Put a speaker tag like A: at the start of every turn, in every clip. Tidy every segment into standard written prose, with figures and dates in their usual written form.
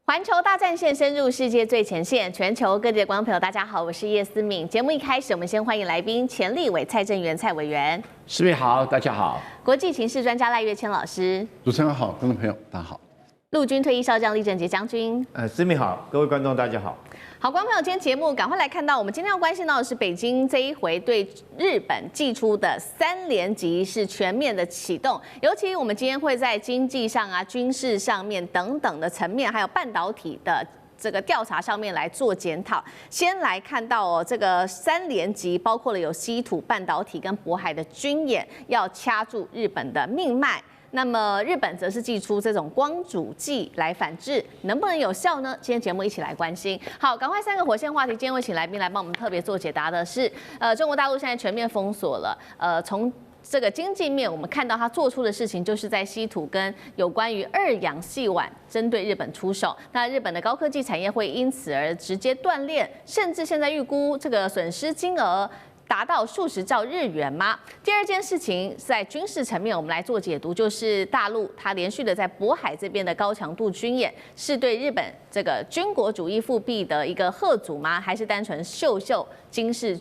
A: 环球大战线深入世界最前线，全球各地的观众朋友，大家好，我是叶思敏。节目一开始，我们先欢迎来宾前立委蔡正元蔡委员。
B: 思敏好，大家好。
A: 国际情势专家赖岳谦老师。
C: 主持人好，观众朋友大家好。
A: 陆军退役少将李正杰将军。
D: 思敏好，各位观众大家好。
A: 好，观众朋友，今天节目赶快来看到，我们今天要关心到的是北京这一回对日本祭出的3连击是全面的启动，尤其我们今天会在经济上啊、军事上面等等的层面，还有半导体的这个调查上面来做检讨。先来看到哦，这个3连击包括了有稀土、半导体跟渤海的军演，要掐住日本的命脉。那么日本则是祭出这种光阻剂来反制，能不能有效呢？今天节目一起来关心。好，赶快3个火线话题，今天会请来宾来帮我们特别做解答的是，中国大陆现在全面封锁了，从这个经济面，我们看到他做出的事情，就是在稀土跟有关于2氧细烷针对日本出手。那日本的高科技产业会因此而直接断链，甚至现在预估这个损失金额达到数十兆日元吗？第二件事情在军事层面，我们来做解读，就是大陆它连续的在渤海这边的高强度军演，是对日本这个军国主义复辟的一个贺阻吗？还是单纯秀秀军事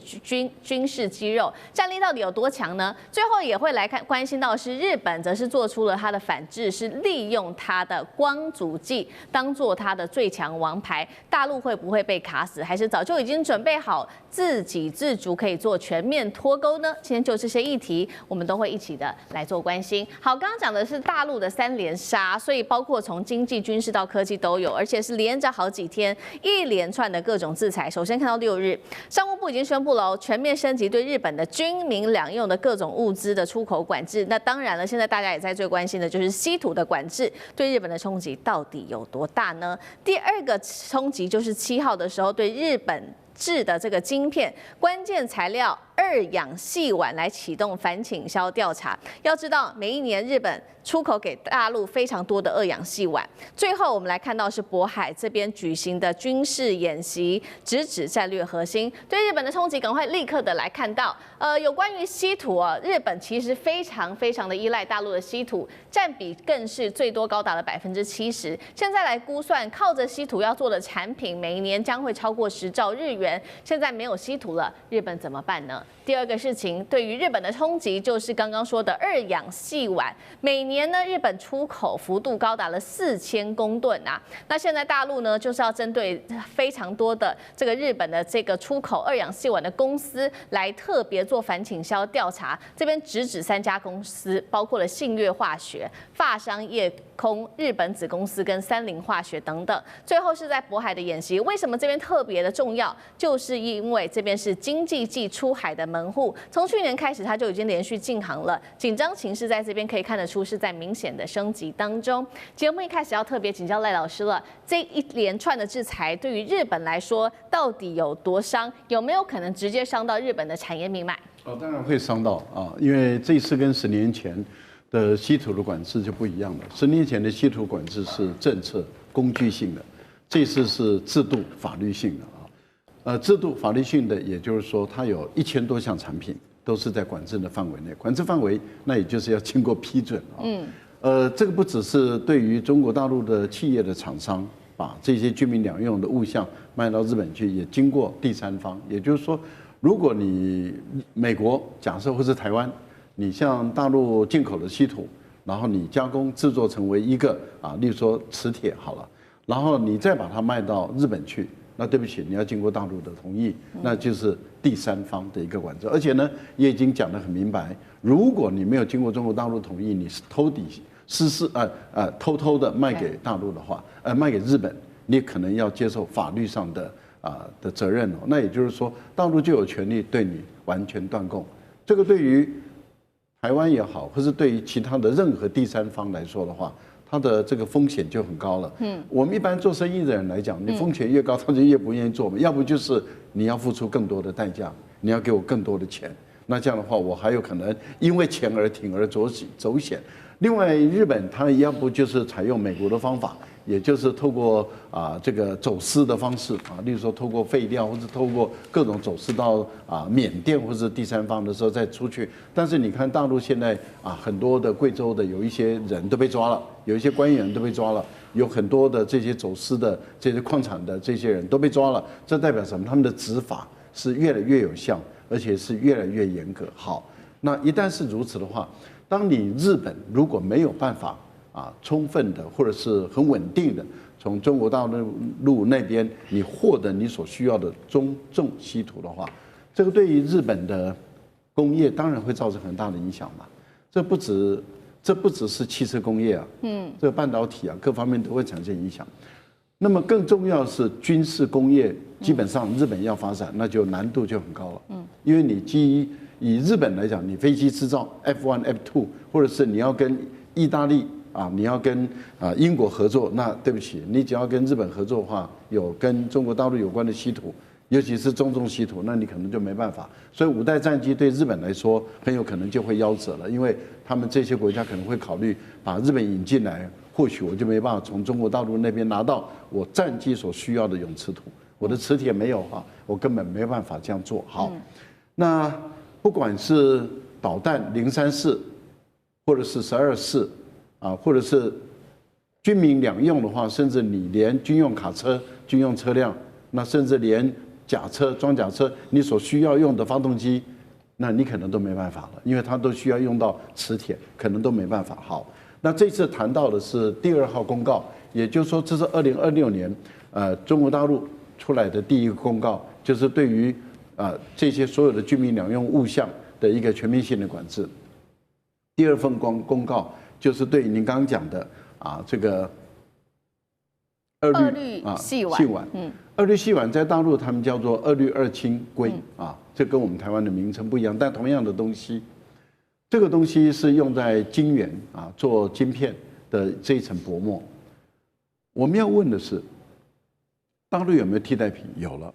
A: 肌肉，战力到底有多强呢？最后也会来关心到的是，日本则是做出了它的反制，是利用它的光阻剂当做它的最强王牌。大陆会不会被卡死，还是早就已经准备好自给自足，可以做全面脱钩呢？今天就这些议题，我们都会一起的来做关心。好，刚刚讲的是大陆的3连杀，所以包括从经济、军事到科技都有，而且是连着好几天一连串的各种制裁。首先看到6日，商务部已经宣布了全面升级对日本的军民两用的各种物资的出口管制。那当然了，现在大家也在最关心的就是稀土的管制对日本的冲击到底有多大呢？第二个冲击就是7号的时候对日本制的这个晶片关键材料2氧细烷来启动反倾销调查。要知道，每一年日本出口给大陆非常多的2氧细烷。最后我们来看到是渤海这边举行的军事演习，直指战略核心，对日本的冲击，赶快立刻的来看到。有关于稀土啊，日本其实非常的依赖大陆的稀土，占比更是最多高达了70%。现在来估算，靠着稀土要做的产品，每一年将会超过10兆日元。现在没有稀土了，日本怎么办呢？第二个事情，对于日本的冲击就是刚刚说的2氧细烷，每年呢日本出口幅度高达了4000公吨啊。那现在大陆呢就是要针对非常多的这个日本的这个出口2氧细烷的公司来特别做反倾销调查，这边直指3家公司，包括了信越化学、发商业空、日本子公司跟三菱化学等等。最后是在渤海的演习，为什么这边特别的重要？就是因为这边是经济暨出海的门户，从去年开始它就已经连续禁航了，紧张情势在这边可以看得出是在明显的升级当中。节目一开始要特别请教赖老师了，这一连串的制裁对于日本来说到底有多伤？有没有可能直接伤到日本的产业命脉？
C: 当然会伤到啊，因为这次跟10年前的稀土的管制就不一样了。10年前的稀土管制是政策工具性的，这次是制度法律性的。制度法律性的，也就是说，它有1000多项产品都是在管制的范围内。管制范围，那也就是要经过批准啊。这个不只是对于中国大陆的企业的厂商，把这些军民两用的物项卖到日本去，也经过第三方。也就是说，如果你美国假设或是台湾，你向大陆进口的稀土，然后你加工制作成为一个例如说磁铁好了，然后你再把它卖到日本去。那对不起，你要经过大陆的同意，那就是第三方的一个管制。而且呢，也已经讲得很明白，如果你没有经过中国大陆同意，你是偷偷的卖给大陆的话，卖给日本，你可能要接受法律上的责任哦。那也就是说，大陆就有权利对你完全断供。这个对于台湾也好，或是对于其他的任何第三方来说的话，它的这个风险就很高了。我们一般做生意的人来讲，你风险越高，他就越不愿意做嘛。要不就是你要付出更多的代价，你要给我更多的钱。那这样的话，我还有可能因为钱而铤而走险。另外，日本它要不就是采用美国的方法，也就是透过这个走私的方式例如说透过废料或者透过各种走私到缅甸或者第三方的时候再出去。但是你看大陆现在很多的贵州的有一些人都被抓了，有一些官员都被抓了，有很多的这些走私的这些矿产的这些人都被抓了，这代表什么？他们的执法是越来越有效，而且是越来越严格。好，那一旦是如此的话，当你日本如果没有办法充分的或者是很稳定的从中国大陆那边你获得你所需要的中重稀土的话，这个对于日本的工业当然会造成很大的影响嘛。这不只是汽车工业啊，这个半导体啊各方面都会产生影响。那么更重要的是军事工业，基本上日本要发展，那就难度就很高了。因为你以日本来讲，你飞机制造 F1、F2，或者是你要跟意大利你要跟英国合作，那对不起，你只要跟日本合作的话，有跟中国大陆有关的稀土，尤其是中重稀土，那你可能就没办法。所以5代战机对日本来说，很有可能就会夭折了，因为他们这些国家可能会考虑把日本引进来，或许我就没办法从中国大陆那边拿到我战机所需要的永磁土，我的磁铁没有我根本没办法这样做。好，那不管是导弹034，或者是12.4，或者是军民两用的话，甚至你连军用卡车、军用车辆，那甚至连甲车、装甲车，你所需要用的发动机，那你可能都没办法了，因为它都需要用到磁铁，可能都没办法。好，那这次谈到的是第2号公告，也就是说这是2026年中国大陆出来的第一个公告，就是对于这些所有的军民两用物项的一个全面性的管制。第2份公告就是对您刚刚讲的这个二氯细烷，二氯细烷在大陆他们叫做2氯2氢硅这跟我们台湾的名称不一样，但同样的东西，这个东西是用在晶圆做晶片的这一层薄膜。我们要问的是，大陆有没有替代品？有了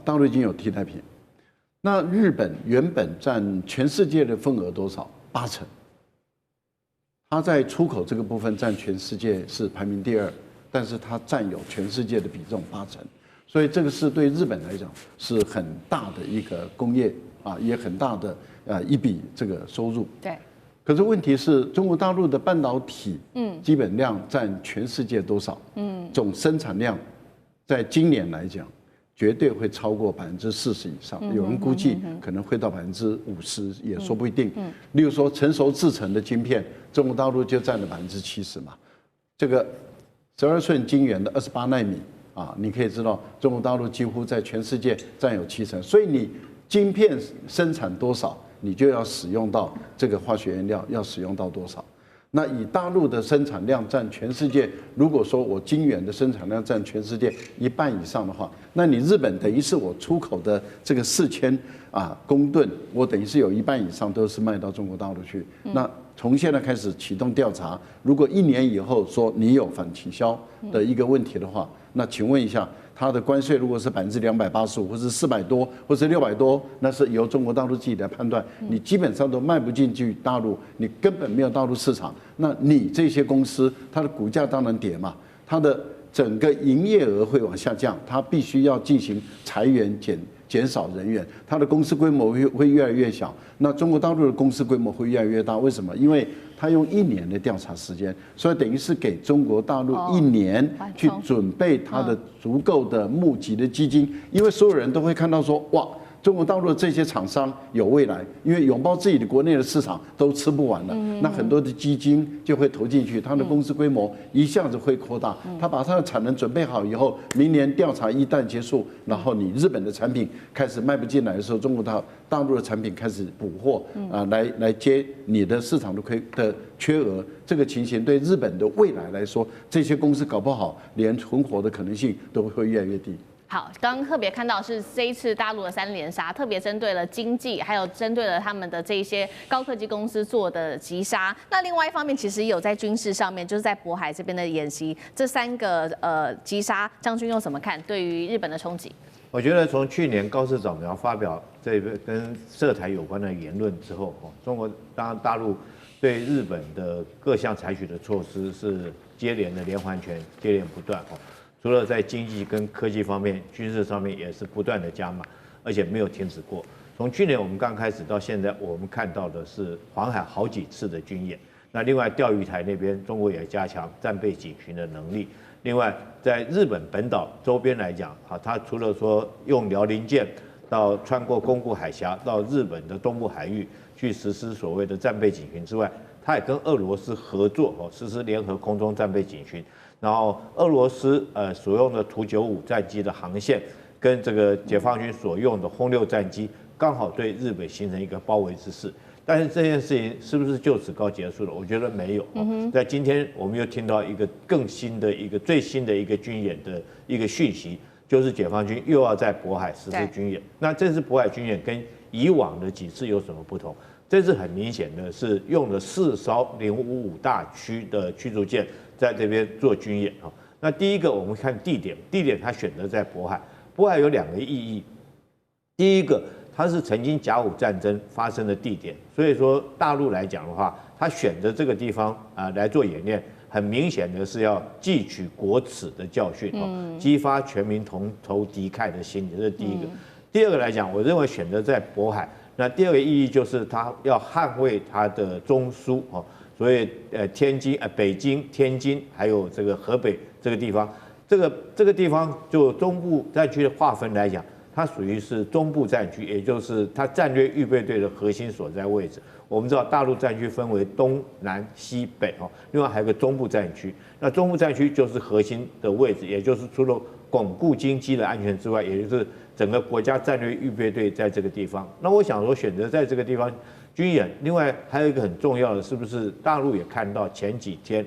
C: 大陆已经有替代品。那日本原本占全世界的份额多少？8成。它在出口这个部分占全世界是排名第2，但是它占有全世界的比重8成，所以这个是对日本来讲是很大的一个工业也很大的一笔这个收入。
A: 对。
C: 可是问题是中国大陆的半导体基本量占全世界多少？总生产量在今年来讲，绝对会超过40%以上，有人估计可能会到50%，也说不一定。例如说成熟制成的晶片，中国大陆就占了70%嘛。这个12寸晶圆的28奈米你可以知道中国大陆几乎在全世界占有7成，所以你晶片生产多少，你就要使用到这个化学原料，要使用到多少。那以大陆的生产量占全世界，如果说我晶圆的生产量占全世界1半以上的话，那你日本等于是我出口的这个4000公吨，我等于是有1半以上都是卖到中国大陆去。那从现在开始启动调查，如果1年以后说你有反倾销的一个问题的话，那请问一下，它的关税如果是285%，或是400多，或是600多，那是由中国大陆自己来判断，你基本上都卖不进去大陆，你根本没有大陆市场，那你这些公司它的股价当然跌嘛，它的整个营业额会往下降，它必须要进行裁员减少人员，它的公司规模会越来越小。那中国大陆的公司规模会越来越大，为什么？因为它用1年的调查时间，所以等于是给中国大陆1年去准备它的足够的募集的基金，因为所有人都会看到说，哇，中国大陆的这些厂商有未来，因为拥抱自己的国内的市场都吃不完了，那很多的基金就会投进去，它的公司规模一下子会扩大。它把它的产能准备好以后，明年调查一旦结束，然后你日本的产品开始卖不进来的时候，中国大陆的产品开始补货来接你的市场的缺额。这个情形对日本的未来来说，这些公司搞不好连存活的可能性都会越来越低。
A: 好，刚刚特别看到是这一次大陆的3连杀，特别针对了经济，还有针对了他们的这一些高科技公司做的击杀。那另外一方面，其实也有在军事上面，就是在渤海这边的演习，这3个击杀，将军又怎么看对于日本的冲击？
D: 我觉得从去年高市早苗发表这个跟涉台有关的言论之后，中国大陆对日本的各项采取的措施是接连的连环拳，接连不断除了在经济跟科技方面，军事上面也是不断的加码，而且没有停止过。从去年我们刚开始到现在，我们看到的是黄海好几次的军演，那另外钓鱼台那边，中国也加强战备警巡的能力。另外，在日本本岛周边来讲，它除了说用辽宁舰到穿过宫古海峡到日本的东部海域去实施所谓的战备警巡之外，它也跟俄罗斯合作实施联合空中战备警巡。然后俄罗斯所用的图95战机的航线跟这个解放军所用的轰6战机刚好对日本形成一个包围之势。但是这件事情是不是就此告结束了？我觉得没有。在今天我们又听到一个更新的最新的一个军演的一个讯息，就是解放军又要在渤海实施军演。那这次渤海军演跟以往的几次有什么不同？这次很明显的是用了4艘055大驱的驱逐舰在这边做军演啊。那第一个我们看地点它选择在渤海，渤海有2个意义。第一个，它是曾经甲午战争发生的地点，所以说大陆来讲的话，它选择这个地方来做演练，很明显的是要汲取国耻的教训，激发全民同仇敌忾的心理，这是第一个。第二个来讲，我认为选择在渤海，那第二个意义就是它要捍卫它的中枢所以天津、北京、天津还有这个河北这个地方，这个地方就中部战区的划分来讲，它属于是中部战区，也就是它战略预备队的核心所在位置。我们知道大陆战区分为东南西北另外还有个中部战区。那中部战区就是核心的位置，也就是除了巩固经济的安全之外，也就是整个国家战略预备队在这个地方。那我想说，选择在这个地方军演，另外还有一个很重要的，是不是大陆也看到前几天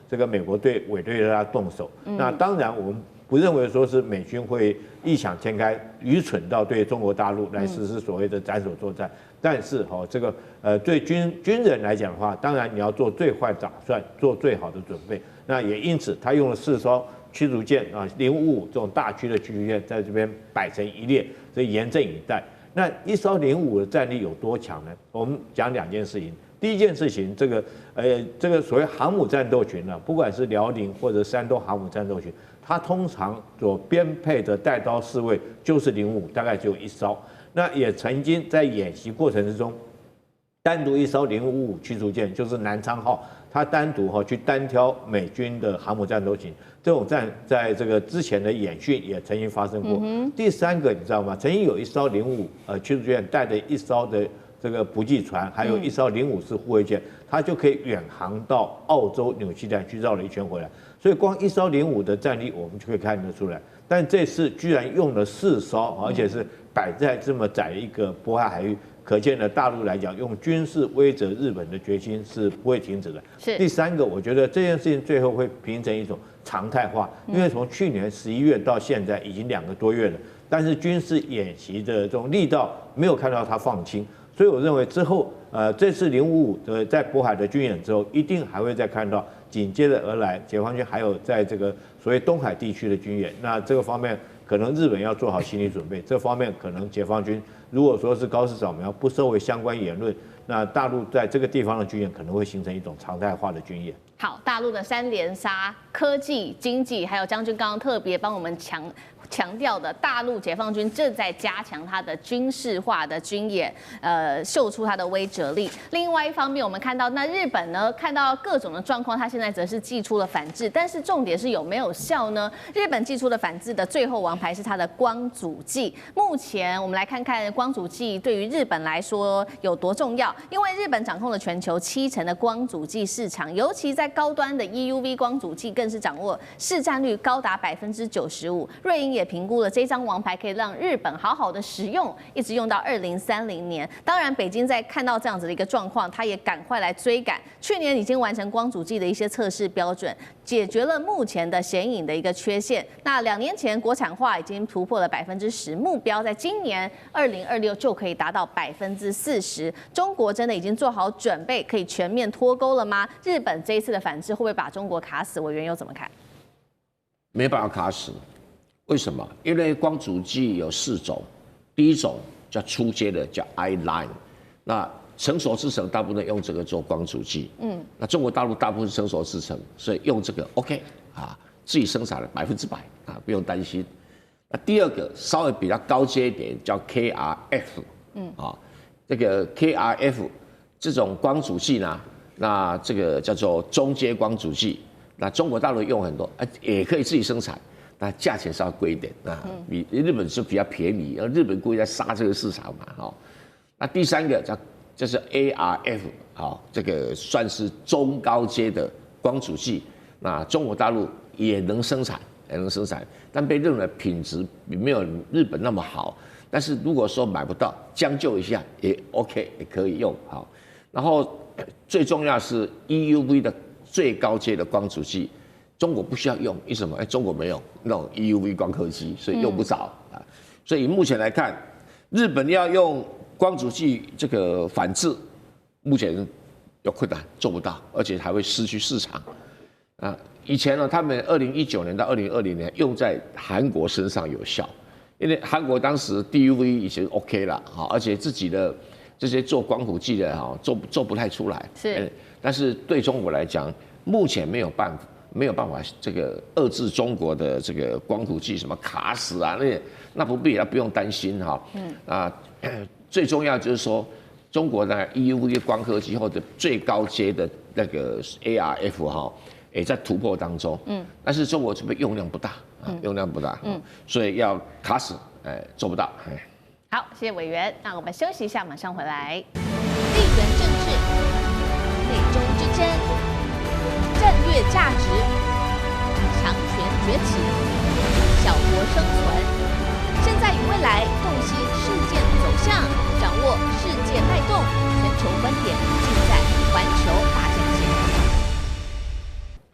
D: 这个美国队委对他动手？那当然我们不认为说是美军会异想天开、愚蠢到对中国大陆来实施所谓的斩首作战。但是这个对军人来讲的话，当然你要做最坏打算，做最好的准备。那也因此，他用了4艘驱逐舰055这种大驱的驱逐舰在这边摆成一列，所以严阵以待。那1艘055的战力有多强呢？我们讲2件事情。第一件事情，这个所谓航母战斗群不管是辽宁或者山东航母战斗群，它通常所编配的带刀侍卫就是055，大概只有1艘。那也曾经在演习过程之中，单独1艘055驱逐舰，就是南昌号，它单独去单挑美军的航母战斗群，这种战在这个之前的演训也曾经发生过。第3个你知道吗？曾经有1艘055驱逐舰带着1艘的这个补给船，还有1艘054护卫舰，它就可以远航到澳洲、纽西兰去绕了一圈回来。所以光1艘055的战力，我们就可以看得出来。但这次居然用了4艘，而且是摆在这么窄一个渤海海域，可见呢，大陆来讲用军事威慑日本的决心是不会停止的。第3个，我觉得这件事情最后会形成一种常态化，因为从去年11月到现在已经2个多月了，但是军事演习的这种力道没有看到它放轻。所以我认为之后，这次055的在渤海的军演之后，一定还会再看到紧接着而来，解放军还有在这个所谓东海地区的军演。那这个方面，可能日本要做好心理准备。这方面可能解放军如果说是高市早苗不收回相关言论，那大陆在这个地方的军演可能会形成一种常态化的军演。
A: 好，大陆的3连杀，科技、经济，还有将军刚刚特别帮我们强调的，大陆解放军正在加强它的军事化的军演，秀出它的威慑力。另外一方面，我们看到那日本呢，看到各种的状况，它现在则是祭出了反制，但是重点是有没有效呢？日本祭出的反制的最后王牌是它的光阻剂。目前我们来看看光阻剂对于日本来说有多重要，因为日本掌控了全球70%的光阻剂市场，尤其在高端的 EUV 光阻剂更是掌握市占率高达95%。瑞银也评估了这张王牌可以让日本好好的使用，一直用到2030年。当然，北京在看到这样子的一个状况，它也赶快来追赶。去年已经完成光阻剂的一些测试标准，解决了目前的显影的一个缺陷。那2年前国产化已经突破了10%，目标在今年2026就可以达到40%。中国真的已经做好准备，可以全面脱钩了吗？日本这一次的反制会不会把中国卡死？委员又怎么看？
B: 没办法卡死。为什么？因为光阻剂有4种，第一种叫初阶的，叫 I-line， 那成熟制程大部分用这个做光阻剂，那中国大陆大部分成熟制程，所以用这个 OK 自己生产了100%不用担心。那第二个稍微比较高阶一点，叫 KRF，这个 KRF 这种光阻剂呢，那这个叫做中阶光阻剂，那中国大陆用很多，也可以自己生产，那价钱稍微贵一点，比日本是比较便宜，而日本故意在杀这个市场嘛，哈。那第三个就是 ARF， 好，这个算是中高阶的光阻剂，那中国大陆也能生产，但被认为品质没有日本那么好。但是如果说买不到，将就一下也 OK， 也可以用好。然后最重要是 EUV 的最高阶的光阻剂，中国不需要用，为什么？中国没有那种 EUV 光刻机，所以用不着啊。所以目前来看，日本要用光阻剂这个反制，目前有困难，做不到，而且还会失去市场啊。以前呢，他们2019年到2020年用在韩国身上有效。因为韩国当时 DUV 已经 OK 了，好，而且自己的这些做光伏剂的哈，做不太出来。
A: 是，
B: 但是对中国来讲，目前没有办法这个遏制中国的这个光伏剂什么卡死啊，那不必，不用担心哈。最重要就是说，中国的 EUV 光刻机或者最高阶的那个 ARF 哈，也在突破当中。但是中国这边用量不大。所以要卡死，做不到。
A: 好，谢谢委员。那我们休息一下，马上回来。地缘政治、美中之争、战略价值、强权崛起、小国生存，现在与未来洞悉事件走向，掌握世界脉动，全球观点尽在环球大战线。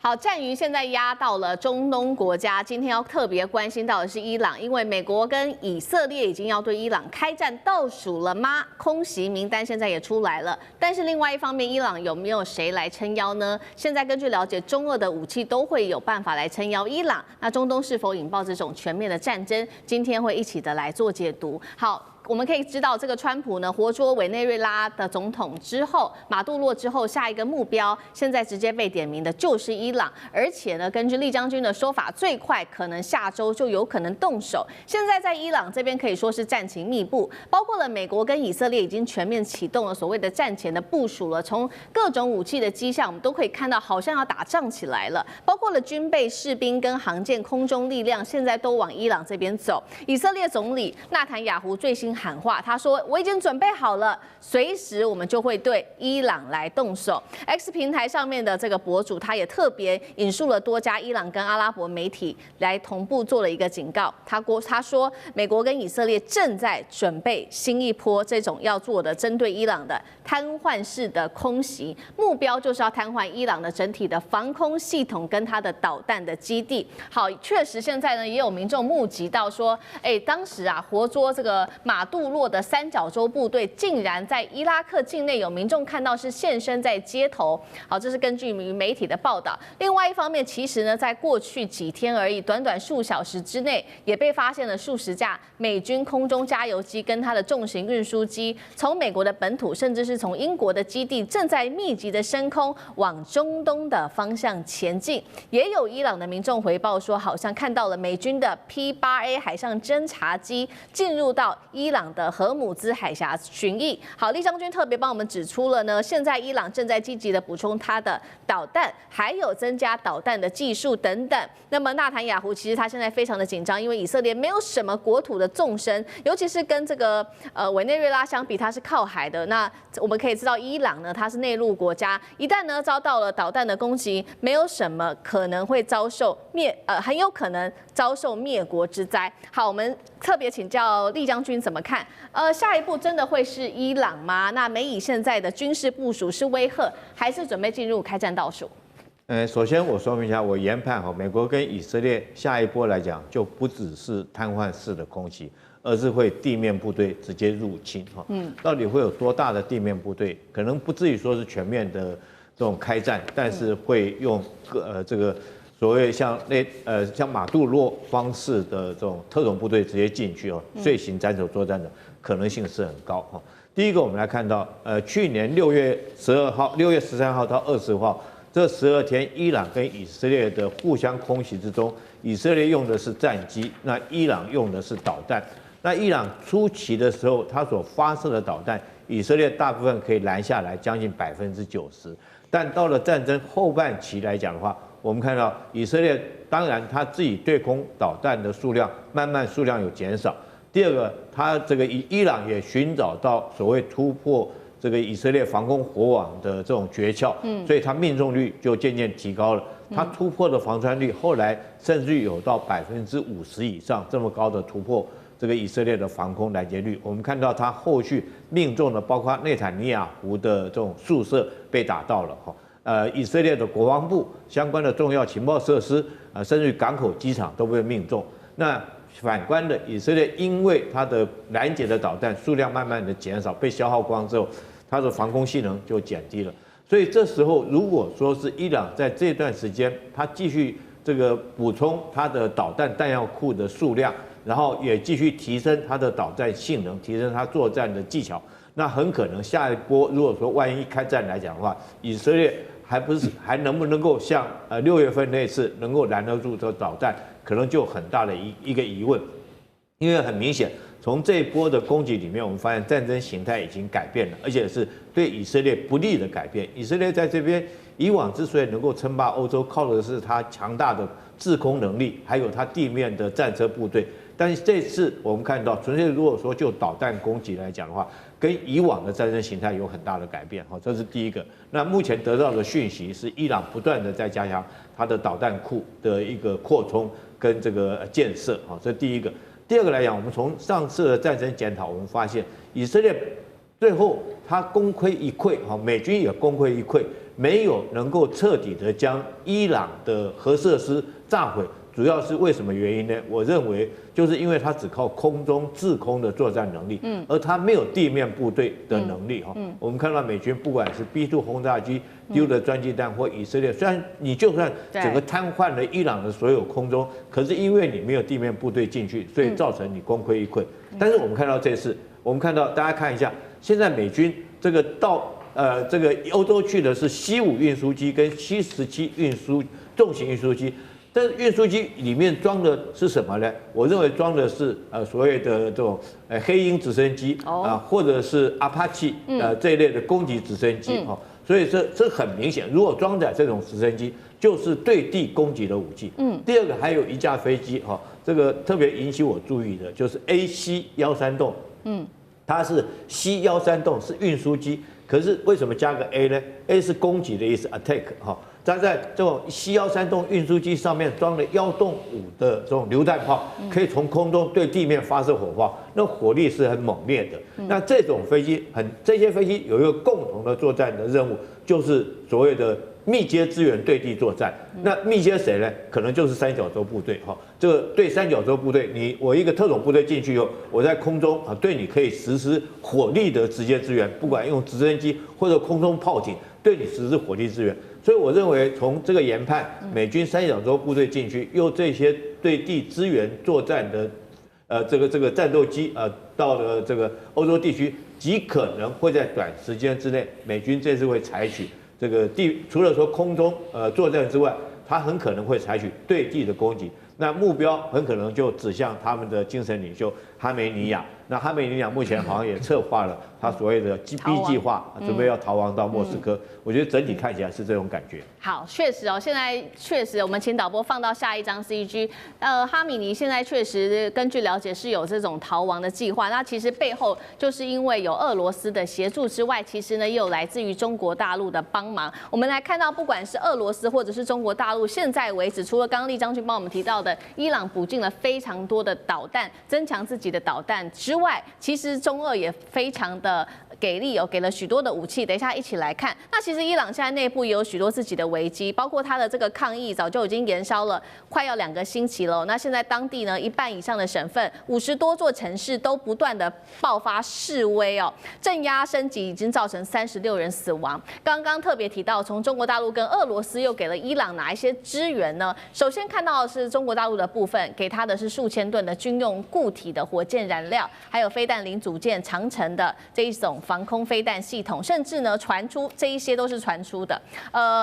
A: 好，战鱼现在压到了中东国家，今天要特别关心到的是伊朗，因为美国跟以色列已经要对伊朗开战倒数了吗？空袭名单现在也出来了，但是另外一方面，伊朗有没有谁来撑腰呢？现在根据了解，中俄的武器都会有办法来撑腰伊朗，那中东是否引爆这种全面的战争？今天会一起的来做解读。好。我们可以知道，这个川普呢活捉委内瑞拉的总统之后，马杜罗之后，下一个目标现在直接被点名的就是伊朗，而且呢，根据厉将军的说法，最快可能下周就有可能动手。现在在伊朗这边可以说是战情密布，包括了美国跟以色列已经全面启动了所谓的战前的部署了，从各种武器的迹象，我们都可以看到好像要打仗起来了，包括了军备、士兵跟航舰、空中力量，现在都往伊朗这边走。以色列总理纳坦雅胡最新喊话，他说：“我已经准备好了，随时我们就会对伊朗来动手。” X 平台上面的这个博主，他也特别引述了多家伊朗跟阿拉伯媒体来同步做了一个警告。他说，美国跟以色列正在准备新一波这种要做的针对伊朗的瘫痪式的空袭，目标就是要瘫痪伊朗的整体的防空系统跟它的导弹的基地。好，确实现在呢也有民众目击到说，当时啊活捉这个马杜罗的三角洲部队，竟然在伊拉克境内有民众看到是现身在街头。好，这是根据媒体的报道。另外一方面，其实呢，在过去几天而已，短短数小时之内，也被发现了数十架美军空中加油机跟它的重型运输机，从美国的本土，甚至是从英国的基地，正在密集的升空往中东的方向前进。也有伊朗的民众回报说，好像看到了美军的 P-8A 海上侦察机进入到伊朗的荷姆兹海峡巡弋。好，厉将军特别帮我们指出了呢，现在伊朗正在积极的补充它的导弹，还有增加导弹的技术等等。那么纳坦雅胡其实他现在非常的紧张，因为以色列没有什么国土的纵深，尤其是跟这个委内瑞拉相比，它是靠海的。那我们可以知道，伊朗呢它是内陆国家，一旦呢遭到了导弹的攻击，没有什么可能会遭受很有可能遭受灭国之灾。好，我们特别请教厉将军怎么看？下一步真的会是伊朗吗？那美以现在的军事部署是威吓，还是准备进入开战倒数？
D: 首先我说明一下，我研判美国跟以色列下一波来讲，就不只是瘫痪式的空袭，而是会地面部队直接入侵到底会有多大的地面部队？可能不至于说是全面的这种开战，但是会用这个所谓像马杜罗方式的这种特种部队直接进去遂行斩首作战的可能性是很高第一个，我们来看到去年6月12号、6月13号到20号。这12天，伊朗跟以色列的互相空袭之中，以色列用的是战机，那伊朗用的是导弹。那伊朗初期的时候，它所发射的导弹，以色列大部分可以拦下来，将近90%。但到了战争后半期来讲的话，我们看到以色列当然他自己对空导弹的数量慢慢数量有减少。第二个，他这个伊朗也寻找到所谓突破这个以色列防空火网的这种诀窍，所以它命中率就渐渐提高了。它突破的防穿率后来甚至有到50%以上这么高的突破，这个以色列的防空拦截率。我们看到它后续命中的包括内塔尼亚胡的这种宿舍被打到了哈，以色列的国防部相关的重要情报设施甚至于港口、机场都被命中。那反观的以色列，因为它的拦截的导弹数量慢慢的减少，被消耗光之后，它的防空性能就减低了。所以这时候，如果说是伊朗在这段时间，它继续这个补充它的导弹弹药库的数量，然后也继续提升它的导弹性能，提升它作战的技巧，那很可能下一波，如果说万一开战来讲的话，以色列还能不能够像6月份那次能够拦得住这导弹，可能就有很大的一个疑问，因为很明显。从这一波的攻击里面，我们发现战争形态已经改变了，而且是对以色列不利的改变。以色列在这边以往之所以能够称霸欧洲，靠的是它强大的制空能力，还有它地面的战车部队。但是这次我们看到，纯粹如果说就导弹攻击来讲的话，跟以往的战争形态有很大的改变。这是第一个。那目前得到的讯息是，伊朗不断的在加强它的导弹库的一个扩充跟这个建设。这是第一个。第二个来讲，我们从上次的战争检讨，我们发现以色列最后他功亏一篑，美军也功亏一篑，没有能够彻底的将伊朗的核设施炸毁。主要是为什么原因呢？我认为就是因为它只靠空中制空的作战能力，而它没有地面部队的能力哈。我们看到美军不管是 B2 轰炸机丢的专机弹，或以色列，虽然你就算整个瘫痪了伊朗的所有空中，可是因为你没有地面部队进去，所以造成你功亏一篑。但是我们看到这次，我们看到大家看一下，现在美军这个到这个欧洲去的是C5运输机跟C17重型运输机。但是运输机里面装的是什么呢？我认为装的是所谓的这种黑鹰直升机或者是阿帕奇这一类的攻击直升机所以这很明显，如果装载这种直升机，就是对地攻击的武器。第二个还有一架飞机这个特别引起我注意的就是 AC-13它是 C-13是运输机，可是为什么加个 A 呢 ？A 是攻击的意思 ，attack 它在这种C-13运输机上面装了1洞5的这种榴弹炮，可以从空中对地面发射火炮，那火力是很猛烈的。那这种飞机这些飞机有一个共同的作战的任务，就是所谓的密接支援对地作战。那密接谁呢？可能就是三角洲部队这个对三角洲部队，我一个特种部队进去以后，我在空中对你可以实施火力的直接支援，不管用直升机或者空中炮艇对你实施火力支援。所以我认为，从这个研判，美军三角洲部队进去，用这些对地支援作战的这个战斗机到了这个欧洲地区，极可能会在短时间之内，美军这次会采取这个除了说空中作战之外，它很可能会采取对地的攻击。那目标很可能就指向他们的精神领袖哈梅尼亚。那哈梅尼亚目前好像也策划了他所谓的 B 计划，准备要逃亡到莫斯科。我觉得整体看起来是这种感觉。
A: 好，确实现在确实，我们请导播放到下一张 CG。哈米尼现在确实根据了解是有这种逃亡的计划。那其实背后就是因为有俄罗斯的协助之外，其实呢也有来自于中国大陆的帮忙。我们来看到，不管是俄罗斯或者是中国大陆，现在为止，除了刚刚厉将军帮我们提到的伊朗补进了非常多的导弹，增强自己的导弹之外，其实中俄也非常的给力给了许多的武器。等一下一起来看。那其实伊朗现在内部也有许多自己的危机，包括它的这个抗议早就已经延烧了快要2个星期了。那现在当地呢1半以上的省份50多座城市都不断的爆发示威镇压升级已经造成36人死亡。刚刚特别提到，从中国大陆跟俄罗斯又给了伊朗哪一些支援呢？首先看到的是中国大陆的部分，给它的是数千吨的军用固体的火箭燃料，还有飞弹零组件、长程的这一种防空飞弹系统，甚至呢传出这一些都是传出的。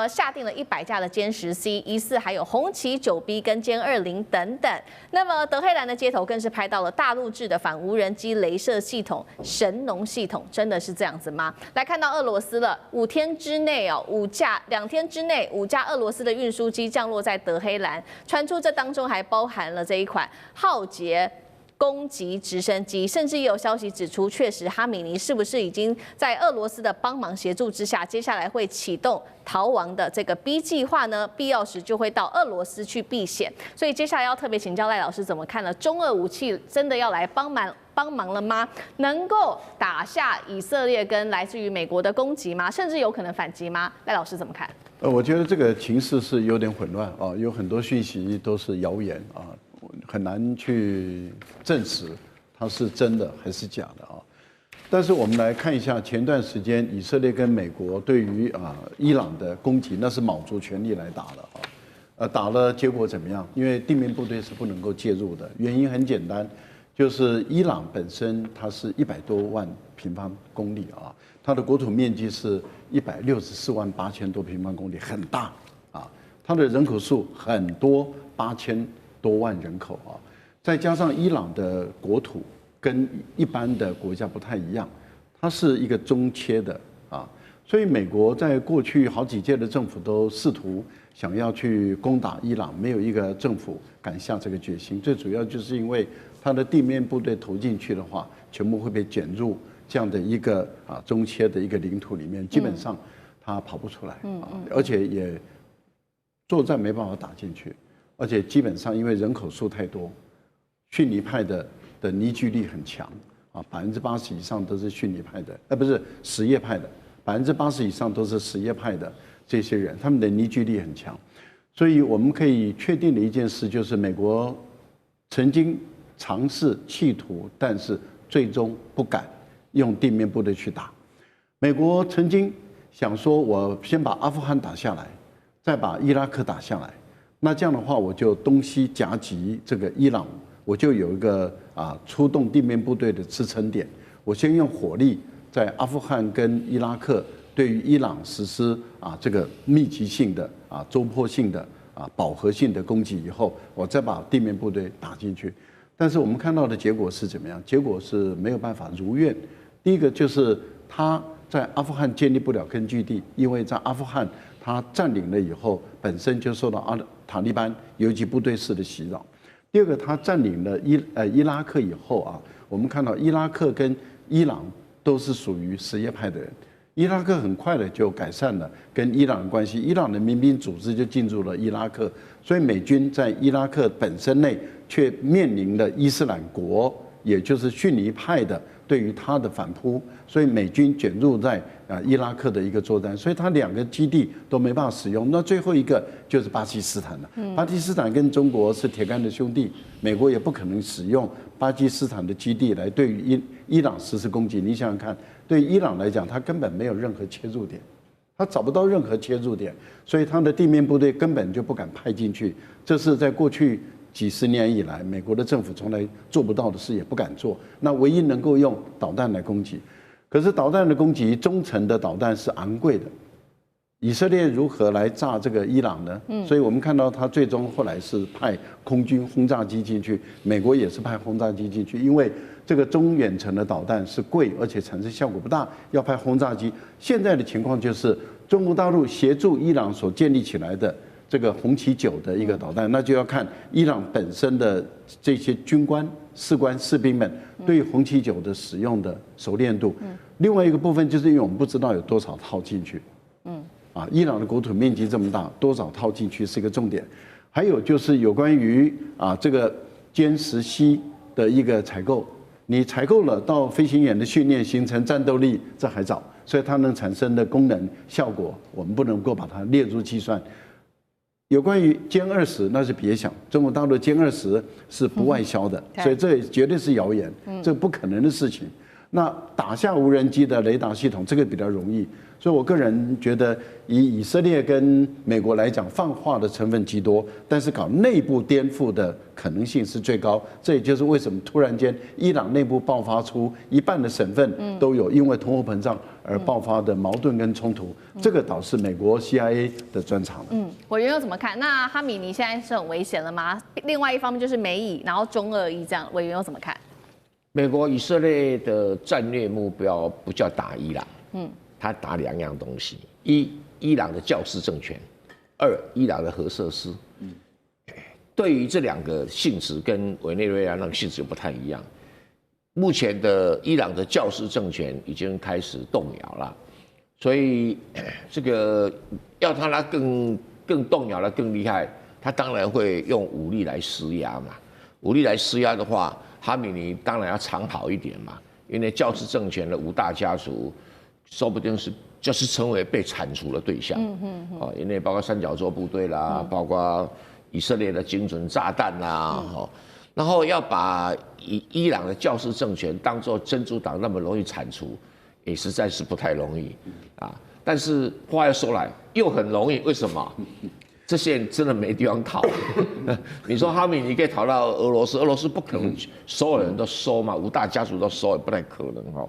A: 下定了100架的歼10C，疑似还有红旗9B跟歼20等等。那么德黑兰的街头更是拍到了大陆制的反无人机雷射系统神农系统，真的是这样子吗？来看到俄罗斯了，2天之内5架俄罗斯的运输机降落在德黑兰，传出这当中还包含了这一款浩劫攻击直升机，甚至也有消息指出，确实哈米尼是不是已经在俄罗斯的帮忙协助之下，接下来会启动逃亡的这个 B 计划呢？必要时就会到俄罗斯去避险。所以接下来要特别请教赖老师怎么看呢？中俄武器真的要来帮忙了吗？能够打下以色列跟来自于美国的攻击吗？甚至有可能反击吗？赖老师怎么看？
C: 我觉得这个情势是有点混乱啊，有很多讯息都是谣言啊。很难去证实它是真的还是假的啊。但是我们来看一下前段时间以色列跟美国对于伊朗的攻击，那是卯足全力来打的啊。打了结果怎么样？因为地面部队是不能够介入的，原因很简单，就是伊朗本身它是100多万平方公里啊，它的国土面积是164万8000多平方公里，很大啊。它的人口数很多，8000多万人口啊，再加上伊朗的国土跟一般的国家不太一样，它是一个中切的啊，所以美国在过去好几届的政府都试图想要去攻打伊朗，没有一个政府敢下这个决心。最主要就是因为它的地面部队投进去的话，全部会被卷入这样的一个中切的一个领土里面，基本上它跑不出来啊，而且也作战没办法打进去。而且基本上因为人口数太多，逊尼派的凝聚力很强啊，80%以上都是逊尼派的，不是什叶派的，80%以上都是什叶派的这些人，他们的凝聚力很强。所以我们可以确定的一件事就是，美国曾经尝试企图，但是最终不敢用地面部队去打。美国曾经想说，我先把阿富汗打下来，再把伊拉克打下来。那这样的话，我就东西夹击这个伊朗，我就有一个出动地面部队的支撑点。我先用火力在阿富汗跟伊拉克对于伊朗实施这个密集性的周波性的饱和性的攻击以后，我再把地面部队打进去。但是我们看到的结果是怎么样？结果是没有办法如愿。第一个就是他在阿富汗建立不了根据地，因为在阿富汗他占领了以后，本身就受到塔利班游击部队式的袭扰。第二个，他占领了伊拉克以后我们看到伊拉克跟伊朗都是属于什叶派的人。伊拉克很快的就改善了跟伊朗的关系，伊朗的民兵组织就进入了伊拉克，所以美军在伊拉克本身内却面临了伊斯兰国，也就是逊尼派的对于他的反扑，所以美军卷入在伊拉克的一个作战，所以他2个基地都没办法使用。那最后一个就是巴基斯坦了。巴基斯坦跟中国是铁杆的兄弟，美国也不可能使用巴基斯坦的基地来对于伊朗实施攻击。你想想看，对伊朗来讲，他根本没有任何切入点，他找不到任何切入点，所以他的地面部队根本就不敢派进去。这是在过去几十年以来，美国的政府从来做不到的事，也不敢做。那唯一能够用导弹来攻击，可是导弹的攻击，中程的导弹是昂贵的。以色列如何来炸这个伊朗呢？所以我们看到他最终后来是派空军轰炸机进去，美国也是派轰炸机进去，因为这个中远程的导弹是贵，而且产生效果不大，要派轰炸机。现在的情况就是中国大陆协助伊朗所建立起来的这个红旗9的一个导弹，那就要看伊朗本身的这些军官、士官、士兵们对红旗9的使用的熟练度。另外一个部分就是因为我们不知道有多少套进去。伊朗的国土面积这么大，多少套进去是一个重点。还有就是有关于这个歼10C的一个采购，你采购了到飞行员的训练形成战斗力，这还早，所以它能产生的功能效果，我们不能够把它列入计算。有关于歼20，那是别想，中国大陆歼20是不外销的，所以这绝对是谣言，这不可能的事情。那打下无人机的雷达系统，这个比较容易。所以我个人觉得，以色列跟美国来讲，放话的成分极多，但是搞内部颠覆的可能性是最高。这也就是为什么突然间伊朗内部爆发出一半的省份都有因为通货膨胀而爆发的矛盾跟冲突，这个倒是美国 CIA 的专长。
A: 委员又怎么看？那哈米尼现在是很危险了吗？另外一方面就是美以，然后中俄伊这样，委员又怎么看？
B: 美国以色列的战略目标不叫打伊朗，他打2样东西：一，伊朗的教师政权；二，伊朗的核设施。对于这2个性质跟委内瑞拉那个性质不太一样。目前的伊朗的教师政权已经开始动摇了，所以这个要他更动摇了更厉害，他当然会用武力来施压嘛。武力来施压的话，哈米尼当然要长跑一点嘛，因为教师政权的5大家族，说不定就是成为被铲除的对象。因为包括三角洲部队啦，包括以色列的精准炸弹啦，然后要把伊朗的教师政权当作珍珠党那么容易铲除，也实在是不太容易啊。但是话又说来，又很容易，为什么？这些人真的没地方逃。你说哈米尼可以逃到俄罗斯，俄罗斯不可能所有人都收嘛，5大家族都收也不太可能哈。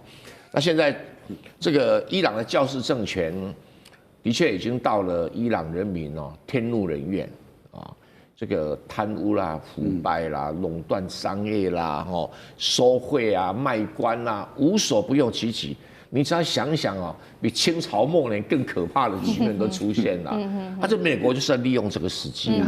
B: 那现在这个伊朗的教师政权的确已经到了伊朗人民天怒人怨啊，这个贪污啦、腐败啦、垄断商业啦、收贿啊、卖官啦，无所不用其极。你只要想想比清朝末年更可怕的局面都出现了。这美国就是要利用这个时机啊，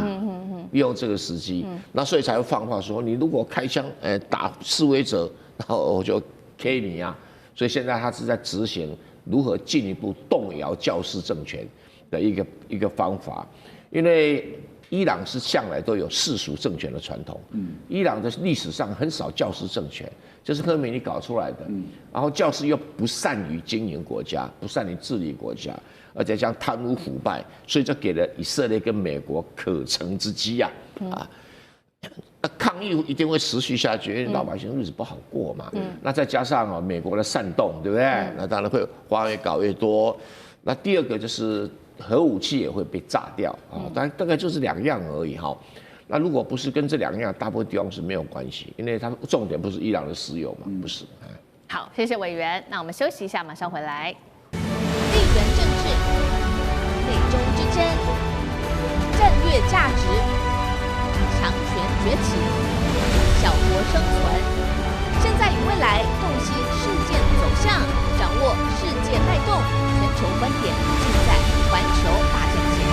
B: 利用这个时机，那所以才会放话说，你如果开枪打示威者，然后我就 K 你啊。所以现在他是在执行如何进一步动摇教师政权的一个方法，因为伊朗是向来都有世俗政权的传统，伊朗的历史上很少教师政权，这是科梅尼搞出来的。然后教师又不善于经营国家，不善于治理国家，而且将贪污腐败，所以就给了以色列跟美国可乘之机啊！抗议一定会持续下去，因为老百姓日子不好过嘛。那再加上美国的煽动，对不对？那当然会花越搞越多。那第二个就是核武器也会被炸掉啊，大概就是2样而已哈。那如果不是跟这2样，大部分地方是没有关系，因为它重点不是伊朗的石油嘛，不是。
A: 好，谢谢委员。那我们休息一下，马上回来。地缘政治、美中之争、战略价值、强权崛起、小国生存，现在与未来洞悉事件走向，掌握世界脉动，全球观点尽在环球大战线。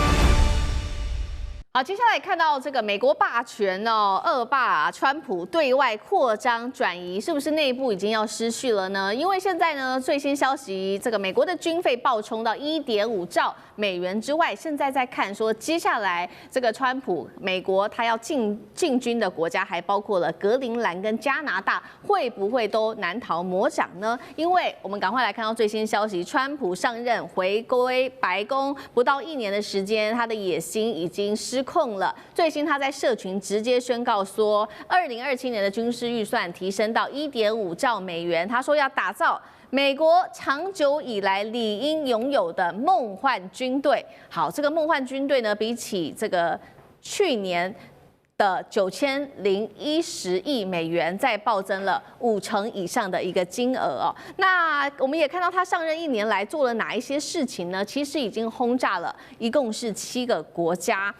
A: 好，接下来看到这个美国霸权恶霸川普对外扩张转移，是不是内部已经要失序了呢？因为现在呢，最新消息，这个美国的军费暴冲到1.5兆美元之外，现在在看说，接下来这个川普美国他要进军的国家，还包括了格陵兰跟加拿大，会不会都难逃魔掌呢？因为我们赶快来看到最新消息，川普上任回归白宫不到1年的时间，他的野心已经失控了。最新他在社群直接宣告说，2027年的军事预算提升到1.5兆美元。他说要打造美国长久以来理应拥有的梦幻军队。好，这个梦幻军队呢，比起这个去年的9010亿美元，再暴增了5成以上的一个金额哦。那我们也看到他上任1年来做了哪一些事情呢？其实已经轰炸了，一共是7个国家，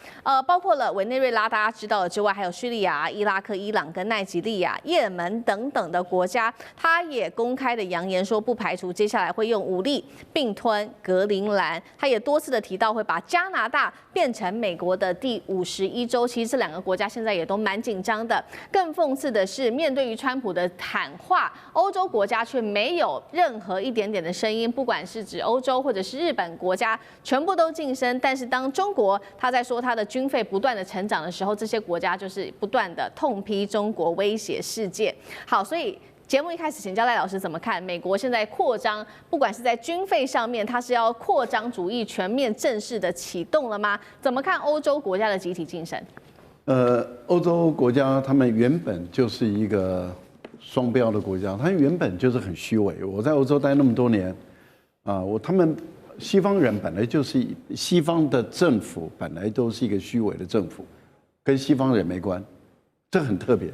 A: 包括了委内瑞拉大家知道的之外，还有叙利亚、伊拉克、伊朗跟奈及利亚、也门等等的国家。他也公开的扬言说，不排除接下来会用武力并吞格陵兰。他也多次的提到会把加拿大变成美国的第51州。其实这2个国家现在也都蛮紧张的。更讽刺的是，面对于川普的喊话，欧洲国家却没有任何一点点的声音，不管是指欧洲或者是日本国家，全部都晋升。但是当中国他在说他的军费不断的成长的时候，这些国家就是不断的痛批中国，威胁世界。好，所以节目一开始，请教赖老师怎么看美国现在扩张，不管是在军费上面，它是要扩张主义全面正式的启动了吗？怎么看欧洲国家的集体晋升？
C: 欧洲国家他们原本就是一个双标的国家，它原本就是很虚伪。我在欧洲待那么多年，啊，他们西方人本来就是西方的政府本来都是一个虚伪的政府，跟西方人没关，这很特别。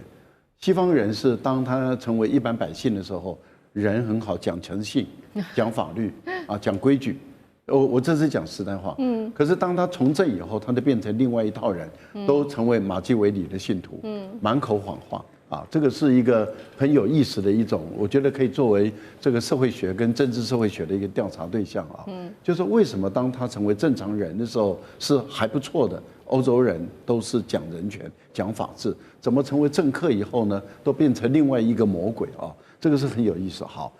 C: 西方人是当他成为一般百姓的时候，人很好，讲诚信，讲法律啊，讲规矩。我这是讲时代话，可是当他从政以后，他就变成另外一套人，都成为马基维里的信徒，满口谎话啊，这个是一个很有意思的一种，我觉得可以作为这个社会学跟政治社会学的一个调查对象啊，就是为什么当他成为正常人的时候是还不错的，欧洲人都是讲人权、讲法治，怎么成为政客以后呢，都变成另外一个魔鬼啊，这个是很有意思。好，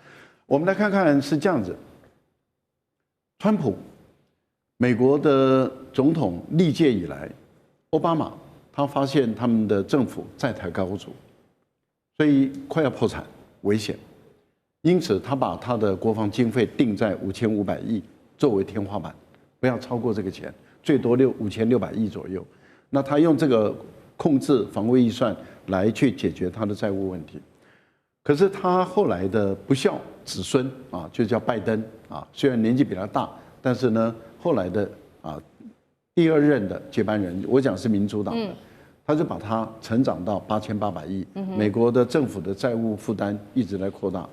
C: 我们来看看是这样子。川普，美国的总统历届以来，奥巴马他发现他们的政府债台高筑，所以快要破产，危险，因此他把他的国防经费定在5500亿作为天花板，不要超过这个钱，最多5600亿左右。那他用这个控制防卫预算来去解决他的债务问题。可是他后来的不孝子孙啊，就叫拜登啊，虽然年纪比他大，但是呢，后来的啊第二任的接班人，我讲是民主党的，他就把它成长到8800亿，美国的政府的债务负担一直在扩大。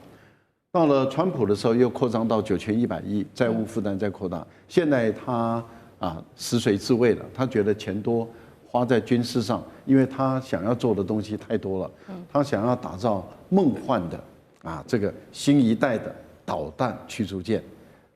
C: 到了川普的时候，又扩张到9100亿，债务负担在扩大。现在他啊食髓知味了，他觉得钱多花在军事上，因为他想要做的东西太多了，他想要打造梦幻的啊这个新一代的导弹驱逐舰，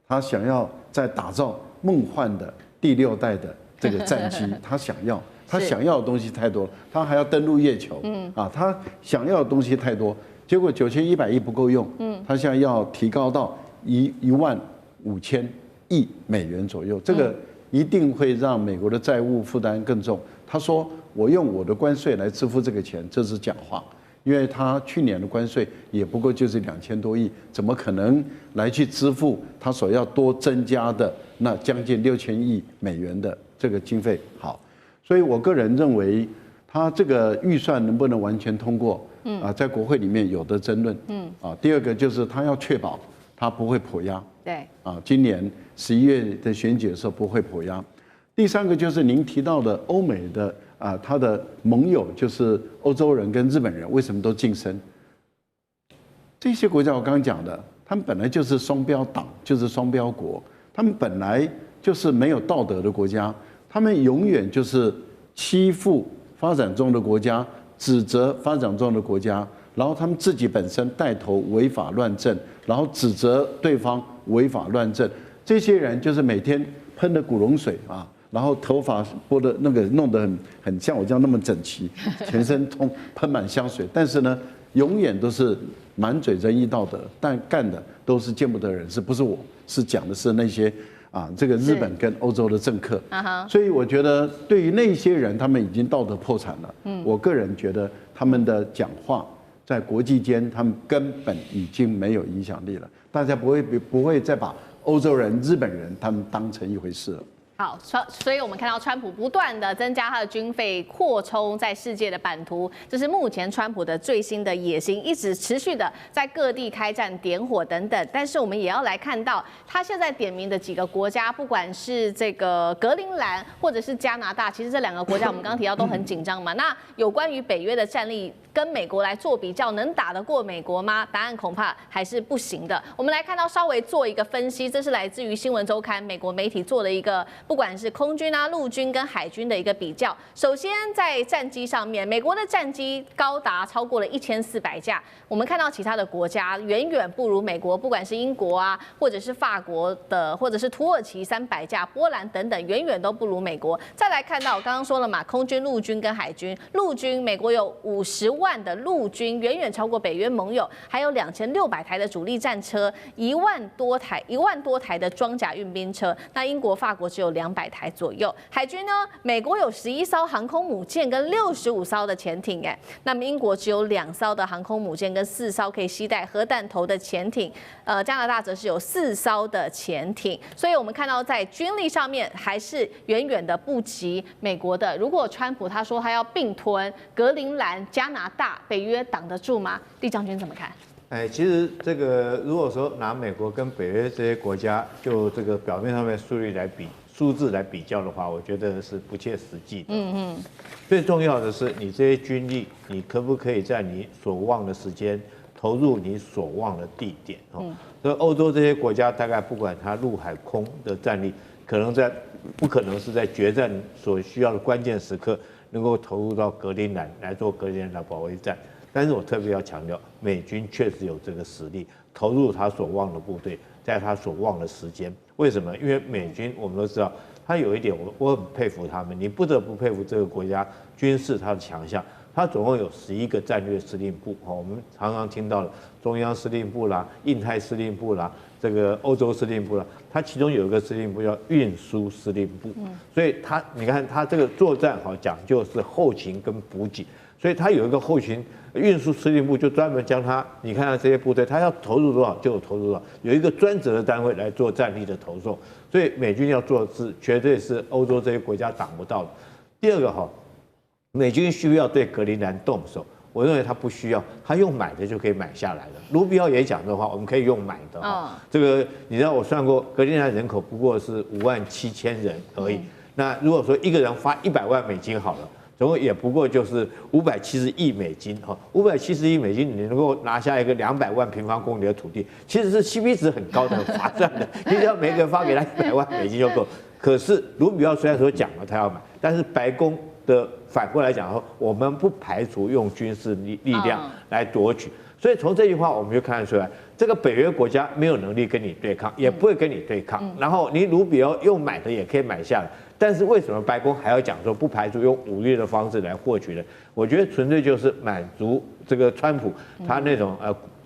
C: 他想要再打造梦幻的第6代的这个战机，他想要的东西太多了，他还要登陆月球，啊，他想要的东西太多，结果9100亿不够用，他现在要提高到15000亿美元左右，这个一定会让美国的债务负担更重。他说：“我用我的关税来支付这个钱，这是假话，因为他去年的关税也不过就是2000多亿，怎么可能来去支付他所要多增加的那将近6000亿美元的这个经费？”好，所以我个人认为，他这个预算能不能完全通过，在国会里面有的争论，啊，第二个就是他要确保他不会迫压，
A: 对，
C: 啊，今年11月的选举的时候不会迫压。第三个就是您提到的欧美的啊，他的盟友就是欧洲人跟日本人，为什么都晋升？这些国家我刚刚讲的，他们本来就是双标党，就是双标国，他们本来就是没有道德的国家，他们永远就是欺负发展中的国家，指责发展中的国家，然后他们自己本身带头违法乱政，然后指责对方违法乱政。这些人就是每天喷的古龙水啊。然后头发拨的那个弄得很像我这样那么整齐，全身喷满香水，但是呢，永远都是满嘴仁义道德，但干的都是见不得人，是不是我？是讲的是那些啊，这个日本跟欧洲的政客。所以我觉得对于那些人，他们已经道德破产了。我个人觉得他们的讲话在国际间，他们根本已经没有影响力了，大家不会再把欧洲人、日本人他们当成一回事了。
A: 好，所以我们看到川普不断的增加他的军费，扩充在世界的版图，这是目前川普的最新的野心，一直持续的在各地开战、点火等等。但是我们也要来看到，他现在点名的几个国家，不管是这个格陵兰或者是加拿大，其实这2个国家我们刚刚提到都很紧张嘛。那有关于北约的战力跟美国来做比较，能打得过美国吗？答案恐怕还是不行的。我们来看到稍微做一个分析，这是来自于新闻周刊美国媒体做的一个。不管是空军啊、陆军跟海军的一个比较，首先在战机上面，美国的战机高达超过了1400架，我们看到其他的国家远远不如美国，不管是英国啊，或者是法国的，或者是土耳其300架，波兰等等，远远都不如美国。再来看到我刚刚说了嘛，空军、陆军跟海军，陆军美国有50万的陆军，远远超过北约盟友，还有2600台的主力战车，1万多台的装甲运兵车，那英国、法国只有200台左右。海军呢，美国有11艘航空母舰跟65艘的潜艇，那么英国只有2艘的航空母舰跟4艘可以携带核弹头的潜艇，加拿大则是有4艘的潜艇，所以我们看到在军力上面还是远远的不及美国的。如果川普他说他要并吞格陵兰、加拿大，北约挡得住吗？厉将军怎么看？
D: 其实这个如果说拿美国跟北约这些国家就这个表面上面数字来比较的话，我觉得是不切实际的。最重要的是你这些军力，你可不可以在你所望的时间投入你所望的地点？所以欧洲这些国家大概不管它陆海空的战力，不可能是在决战所需要的关键时刻能够投入到格陵兰来做格陵兰的保卫战。但是我特别要强调，美军确实有这个实力，投入他所望的部队，在他所望的时间。为什么？因为美军我们都知道，他有一点我很佩服他们，你不得不佩服这个国家军事它的强项。它总共有11个战略司令部，我们常常听到的中央司令部啦、印太司令部啦、这个欧洲司令部啦，它其中有一个司令部叫运输司令部，所以你看它这个作战讲究是后勤跟补给，所以它有一个后勤运输司令部，就专门将它，你看这些部队，它要投入多少就有投入多少，有一个专责的单位来做战力的投送，所以美军要做的是绝对是欧洲这些国家挡不到的。第二个美军需要对格陵兰动手，我认为他不需要，他用买的就可以买下来了。卢比奥也讲的话，我们可以用买的。这个你知道我算过，格陵兰人口不过是57000人而已。那如果说一个人花100万美金好了，总共也不过就是570亿美金，570亿美金你能够拿下一个200万平方公里的土地，其实是 CP 值很高的、很划算的。你只要每个人发给他100万美金就够。可是卢比奥虽然说讲了他要买，但是白宫的反过来讲说，我们不排除用军事力量来夺取。所以从这句话我们就看得出来，这个北约国家没有能力跟你对抗，也不会跟你对抗。然后你卢比奥用买的也可以买下来，但是为什么白宫还要讲说不排除用武力的方式来获取呢？我觉得纯粹就是满足这个川普他那种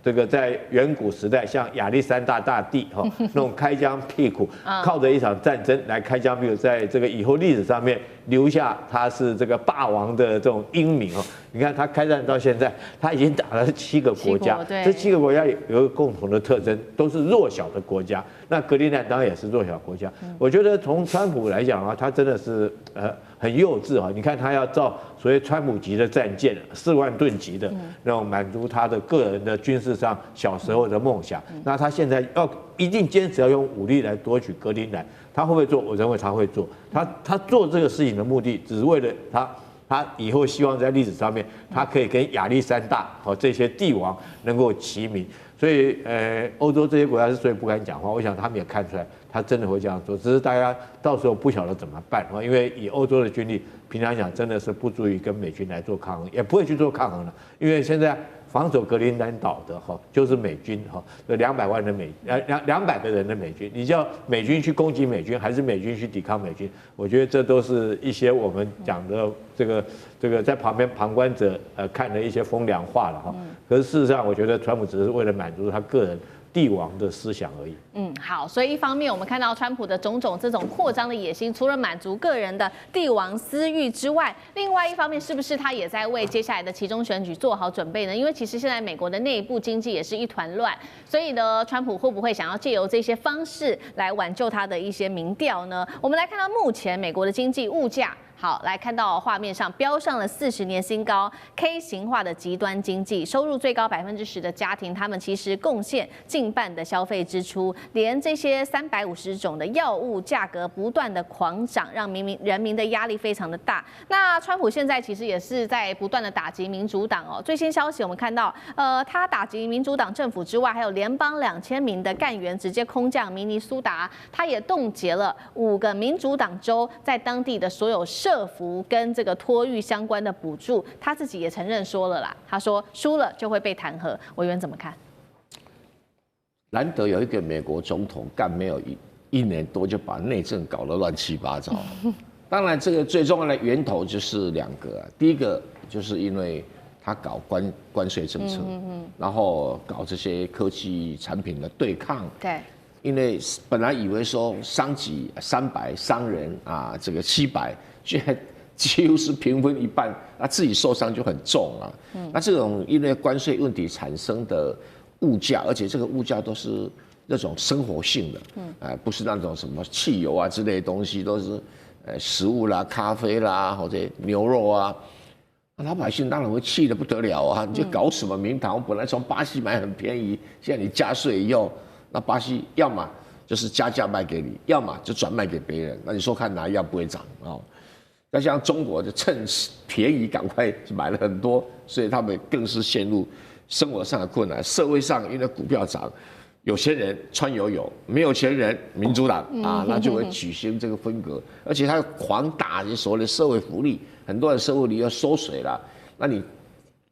D: 这个在远古时代，像亚历山大大帝那种开疆辟土，靠着一场战争来开疆辟土，在这个以后历史上面留下他是这个霸王的这种英名你看他开战到现在，他已经打了7个国家，这7个国家有一个共同的特征，都是弱小的国家。那格陵兰当然也是弱小国家。我觉得从川普来讲他真的是很幼稚你看他要造所谓川普级的战舰，4万吨级的那种，满足他的个人的军事上小时候的梦想。那他现在一定坚持要用武力来夺取格陵兰，他会不会做？我认为他会做。他做这个事情的目的，只是为了他以后希望在历史上面，他可以跟亚历山大这些帝王能够齐名。所以欧洲这些国家之所以不敢讲话，我想他们也看出来，他真的会这样做，只是大家到时候不晓得怎么办因为以欧洲的军力，平常讲真的是不足以跟美军来做抗衡，也不会去做抗衡了，因为现在防守格陵兰岛的就是美军有200万的200个人的美军，你叫美军去攻击美军，还是美军去抵抗美军？我觉得这都是一些我们讲的这个在旁边旁观者看的一些风凉话了可是事实上，我觉得川普只是为了满足他个人帝王的思想而已。
A: 好，所以一方面我们看到川普的种种这种扩张的野心，除了满足个人的帝王私欲之外，另外一方面是不是他也在为接下来的期中选举做好准备呢？因为其实现在美国的内部经济也是一团乱，所以呢，川普会不会想要借由这些方式来挽救他的一些民调呢？我们来看到目前美国的经济物价。好，来看到画面上标上了40年新高 ，K 型化的极端经济，收入最高10%的家庭，他们其实贡献近半的消费支出，连这些350种的药物价格不断的狂涨，让人民的压力非常的大。那川普现在其实也是在不断的打击民主党最新消息我们看到，他打击民主党政府之外，还有联邦2000名的干员直接空降明尼苏达，他也冻结了5个民主党州在当地的所有社福跟这个托育相关的补助，他自己也承认说了啦，他说输了就会被弹劾。委员怎么看？
B: 难得有一个美国总统干没有1年多就把内政搞得乱七八糟。当然，这个最重要的源头就是2个第一个就是因为他搞关税政策，然后搞这些科技产品的对抗。
A: 对。
B: 因为本来以为说商级300，商人啊这个700，现在几乎是平分一半，那自己受伤就很重啊。那这种因为关税问题产生的物价，而且这个物价都是那种生活性的，不是那种什么汽油啊之类的东西，都是食物啦、咖啡啦或者牛肉啊。老百姓当然会气得不得了啊！你就搞什么名堂？我本来从巴西买很便宜，现在你加税以后，那巴西要么就是加价卖给你，要么就转卖给别人。那你说看哪一样不会涨啊？那像中国就趁便宜赶快买了很多，所以他们更是陷入生活上的困难。社会上因为股票涨，有钱人穿油油，没有钱人民主党啊，那就会举行这个分隔，而且他狂打所谓的社会福利。很多人社会里要缩水了，那你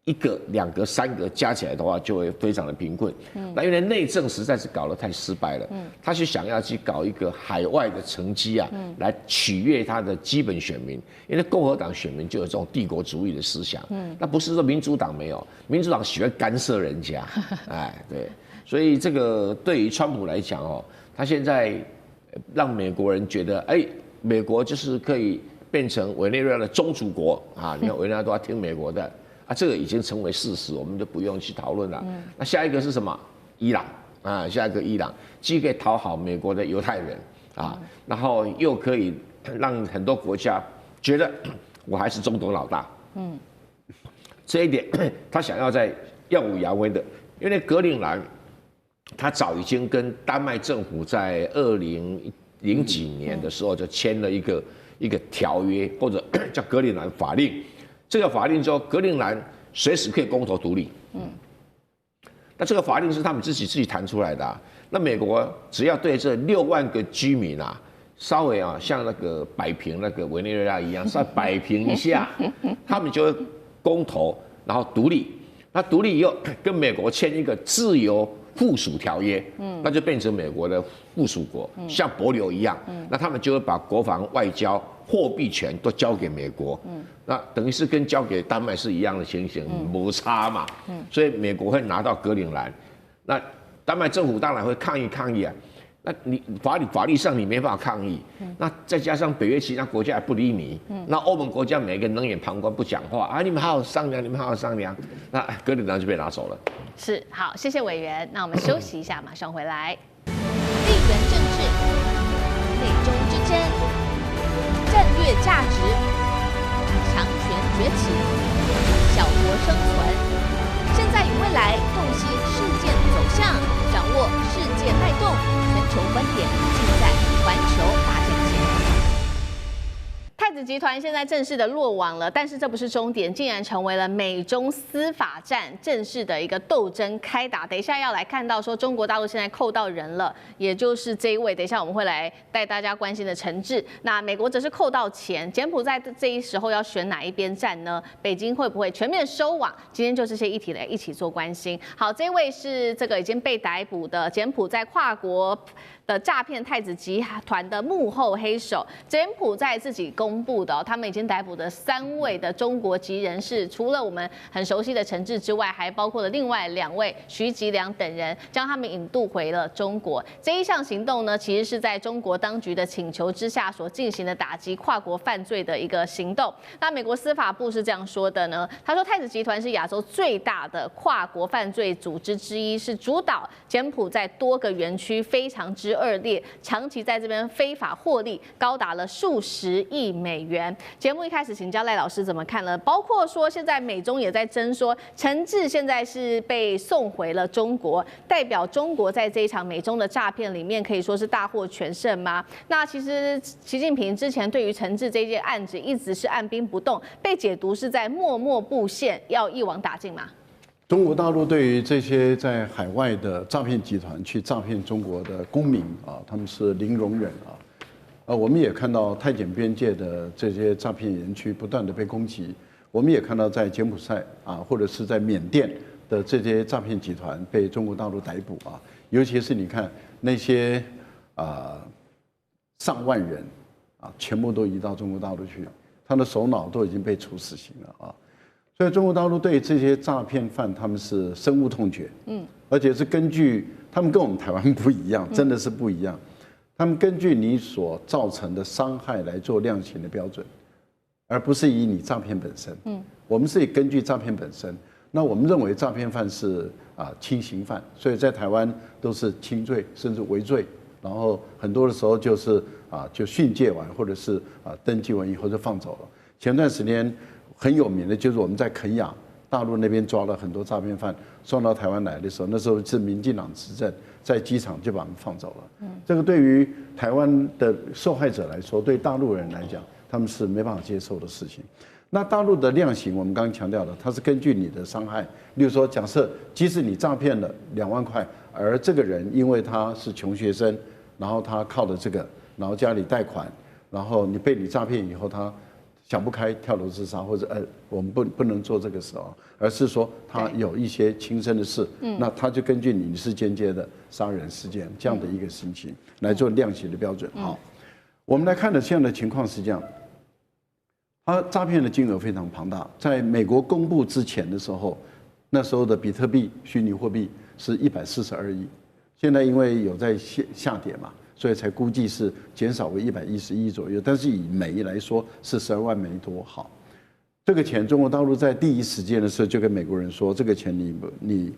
B: 1个、2个、3个加起来的话，就会非常的贫困。那因为内政实在是搞得太失败了，他是想要去搞一个海外的成绩啊，来取悦他的基本选民。因为共和党选民就有这种帝国主义的思想，那不是说民主党没有，民主党喜欢干涉人家，哎，对，所以这个对于川普来讲哦，他现在让美国人觉得，哎，美国就是可以变成委内瑞拉的宗主国啊！你看委内瑞拉都要听美国的啊，这个已经成为事实，我们就不用去讨论了。那下一个是什么？伊朗啊，下一个伊朗既可以讨好美国的犹太人啊，然后又可以让很多国家觉得我还是中东老大。这一点他想要在耀武扬威的，因为格陵兰他早已经跟丹麦政府在2000几年的时候就签了一个条约，或者叫格陵兰法令。这个法令说，格陵兰随时可以公投独立。那这个法令是他们自己谈出来的啊。那美国只要对这6万个居民啊，稍微啊像那个摆平那个委内瑞拉一样，稍微摆平一下，他们就会公投，然后独立。那独立以后，跟美国签一个自由附属条约，那就变成美国的附属国，像帛琉一样，那他们就会把国防、外交、货币权都交给美国，那等于是跟交给丹麦是一样的情形，摩擦嘛，所以美国会拿到格陵兰，那丹麦政府当然会抗议啊。那你法律上你没办法抗议，那再加上北约其他国家也不理你，那欧盟国家每个人冷眼旁观不讲话啊，你们好好商量，那格陵兰就被拿走了。
A: 是，好，谢谢委员。那我们休息一下，马上回来。地缘政治、美中之争、战略价值、强权崛起、小国生存，现在与未来洞悉事件走向，掌握世界脉动，全球观点尽在环球大战线。太子集团现在正式的落网了，但是这不是终点，竟然成为了美中司法战正式的一个斗争开打。等一下要来看到说中国大陆现在扣到人了，也就是这一位，等一下我们会来带大家关心的陈志。那美国则是扣到钱，柬埔寨这一时候要选哪一边站呢？北京会不会全面收网？今天就这些议题来一起做关心。好，这位是这个已经被逮捕的柬埔寨跨国的诈骗太子集团的幕后黑手，柬埔寨自己公布的他们已经逮捕的3位的中国籍人士，除了我们很熟悉的陈志之外，还包括了另外2位徐吉良等人，将他们引渡回了中国。这一项行动呢，其实是在中国当局的请求之下所进行的打击跨国犯罪的一个行动。那美国司法部是这样说的呢，他说太子集团是亚洲最大的跨国犯罪组织之一，是主导柬埔寨多个园区非常之恶劣，长期在这边非法获利高达了数十亿美元。节目一开始请教赖老师怎么看呢？包括说现在美中也在争说陈志现在是被送回了中国，代表中国在这一场美中的诈骗里面可以说是大获全胜吗？那其实习近平之前对于陈志这件案子一直是按兵不动，被解读是在默默布线，要一网打尽吗？
C: 中国大陆对于这些在海外的诈骗集团去诈骗中国的公民啊，他们是零容忍啊。我们也看到泰柬边界的这些诈骗园区不断的被攻击，我们也看到在柬埔寨啊，或者是在缅甸的这些诈骗集团被中国大陆逮捕啊，尤其是你看那些上万人啊，全部都移到中国大陆去，他的首脑都已经被处死刑了啊。所以中国大陆对这些诈骗犯他们是深恶痛绝，而且是根据他们跟我们台湾不一样，真的是不一样。他们根据你所造成的伤害来做量刑的标准，而不是以你诈骗本身。我们是根据诈骗本身。那我们认为诈骗犯是轻刑犯，所以在台湾都是轻罪甚至微罪，然后很多的时候就是就训诫完或者是登记完以后就放走了。前段时间很有名的就是我们在肯亚大陆那边抓了很多诈骗犯，送到台湾来的时候，那时候是民进党执政，在机场就把他们放走了。这个对于台湾的受害者来说，对大陆人来讲，他们是没办法接受的事情。那大陆的量刑，我们刚刚强调的，它是根据你的伤害，例如说，假设即使你诈骗了2万块，而这个人因为他是穷学生，然后他靠的这个，然后家里贷款，然后你被你诈骗以后，他想不开跳楼自杀，或者我们不能做这个事啊，而是说他有一些轻生的事，那他就根据你是间接的杀人事件这样的一个刑期来做量刑的标准。好，我们来看的这样的情况是这样。他诈骗的金额非常庞大，在美国公布之前的时候，那时候的比特币虚拟货币是142亿，现在因为有在下跌嘛，所以才估计是减少为110亿左右，但是以枚来说是12万枚多。好，这个钱中国大陆在第一时间的时候就跟美国人说，这个钱你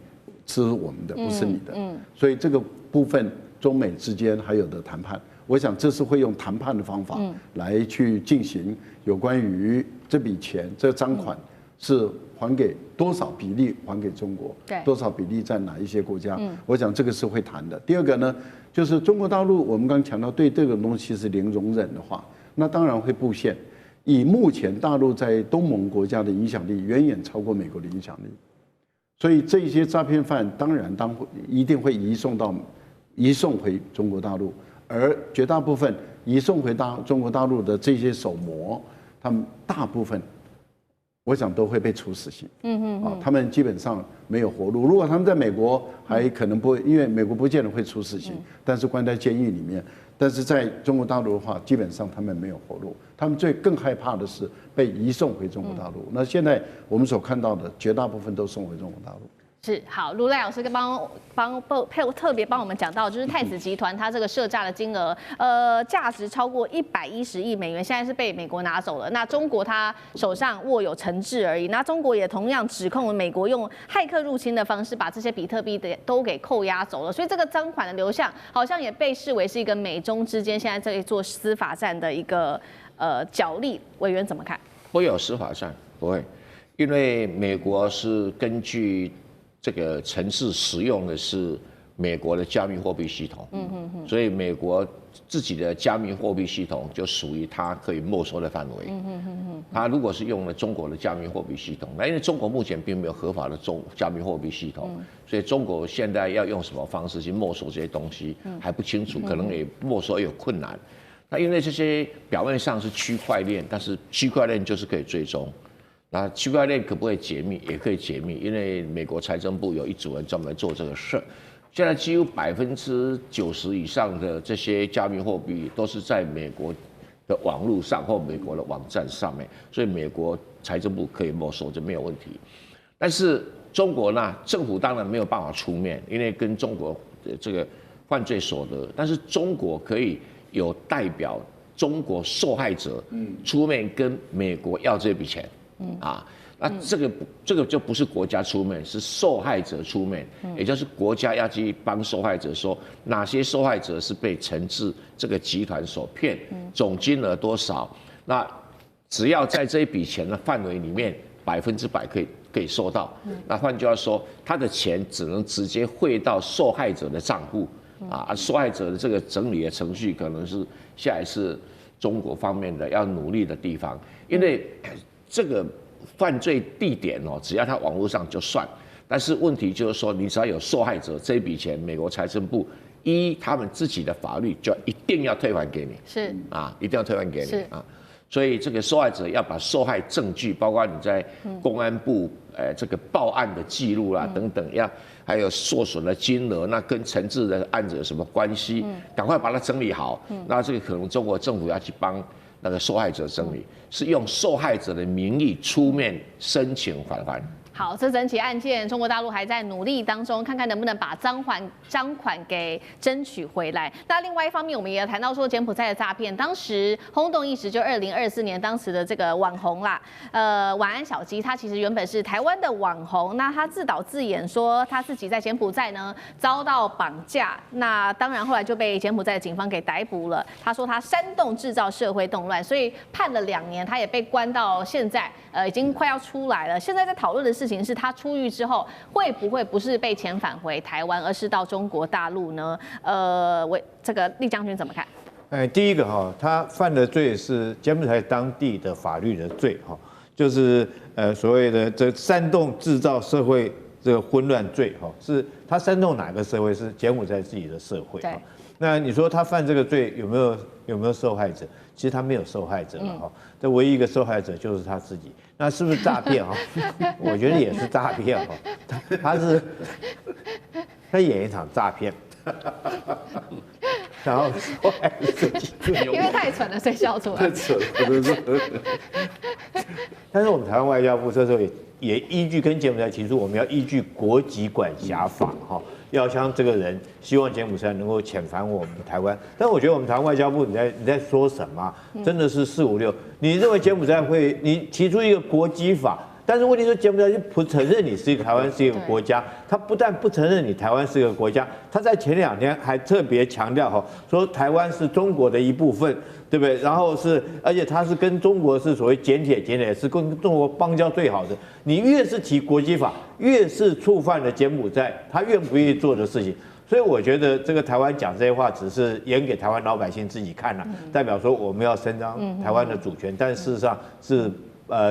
C: 是我们的，不是你的，所以这个部分中美之间还有的谈判。我想这是会用谈判的方法来去进行有关于这笔钱、这个赃款是还给多少比例还给中国，多少比例在哪一些国家？我想这个是会谈的。第二个呢，就是中国大陆，我们刚强调对这个东西是零容忍的话，那当然会布线。以目前大陆在东盟国家的影响力远远超过美国的影响力，所以这些诈骗犯当然一定会移送回中国大陆。而绝大部分移送回中国大陆的这些手模，他们大部分，我想都会被处死刑。他们基本上没有活路。如果他们在美国，还可能不会，因为美国不见得会处死刑，但是关在监狱里面。但是在中国大陆的话，基本上他们没有活路。他们更害怕的是被移送回中国大陆。那现在我们所看到的，绝大部分都送回中国大陆。
A: 是好，卢赖老师特别帮我们讲到，就是太子集团它这个涉诈的金额，价值超过110亿美元，现在是被美国拿走了。那中国它手上握有惩治而已。那中国也同样指控美国用骇客入侵的方式把这些比特币都给扣押走了。所以这个赃款的流向好像也被视为是一个美中之间现在这一座司法战的一个角力。委员怎么看？
B: 不会有司法战，不会，因为美国是根据这个程式使用的是美国的加密货币系统，所以美国自己的加密货币系统就属于它可以没收的范围。它如果是用了中国的加密货币系统，那因为中国目前并没有合法的加密货币系统，所以中国现在要用什么方式去没收这些东西还不清楚，可能也没收也有困难。那因为这些表面上是区块链，但是区块链就是可以追踪。那区块链可不可以解密？也可以解密，因为美国财政部有一组人专门做这个事。现在几乎90%以上的这些加密货币都是在美国的网络上或美国的网站上面，所以美国财政部可以没收，这没有问题。但是中国呢，政府当然没有办法出面，因为跟中国的这个犯罪所得，但是中国可以有代表中国受害者出面跟美国要这笔钱。那这个就不是国家出面，是受害者出面，也就是国家要去帮受害者说哪些受害者是被惩治这个集团所骗，总金额多少，那只要在这一笔钱的范围里面100%可以收到，那换句话说，他的钱只能直接汇到受害者的账户，受害者的这个整理的程序可能是下一次中国方面的要努力的地方，因为这个犯罪地点只要他网络上就算，但是问题就是说，你只要有受害者，这笔钱美国财政部依他们自己的法律就一定要退还给你，
A: 是
B: 一定要退还给你啊。所以这个受害者要把受害证据，包括你在公安部这个报案的记录啦等等，还有受损的金额，那跟惩治的案子有什么关系？赶快把它整理好。那这个可能中国政府要去帮那个受害者整理，是用受害者的名义出面申请返还。
A: 好，这整起案件，中国大陆还在努力当中，看看能不能把赃款给争取回来。那另外一方面，我们也谈到说柬埔寨的诈骗，当时轰动一时，就2024年当时的这个网红啦，晚安小鸡，他其实原本是台湾的网红，那他自导自演说他自己在柬埔寨呢遭到绑架，那当然后来就被柬埔寨警方给逮捕了。他说他煽动制造社会动乱，所以判了2年，他也被关到现在，已经快要出来了。现在在讨论的事情是他出狱之后会不会不是被遣返回台湾，而是到中国大陆呢？这个厉将军怎么看？
D: 第一个哈，他犯的罪是柬埔寨当地的法律的罪哈，就是所谓的这煽动制造社会这个混乱罪哈，是他煽动哪个社会？是柬埔寨自己的社会。对。那你说他犯这个罪有没有受害者？其实他没有受害者了哈，这唯一一个受害者就是他自己。那是不是诈骗哈？我觉得也是诈骗哈，他演一场诈骗。然后
A: 因为太蠢了，所以笑出来。
C: 太蠢了，
D: 但是我们台湾外交部这时候也依据跟柬埔寨提出，我们要依据国籍管辖法哈，要将这个人希望柬埔寨能够遣返我们台湾。但我觉得我们台湾外交部你在说什么？真的是4、5、6，你认为柬埔寨会你提出一个国籍法？但是问题是，柬埔寨就不承认你是一个台湾是一个国家，他不但不承认你台湾是一个国家，他在前2天还特别强调哈，说台湾是中国的一部分，对不对？然后而且他是跟中国是所谓剪铁，是跟中国邦交最好的。你越是提国际法，越是触犯了柬埔寨他愿不愿意做的事情。所以我觉得这个台湾讲这些话，只是演给台湾老百姓自己看了，代表说我们要伸张台湾的主权，但事实上是。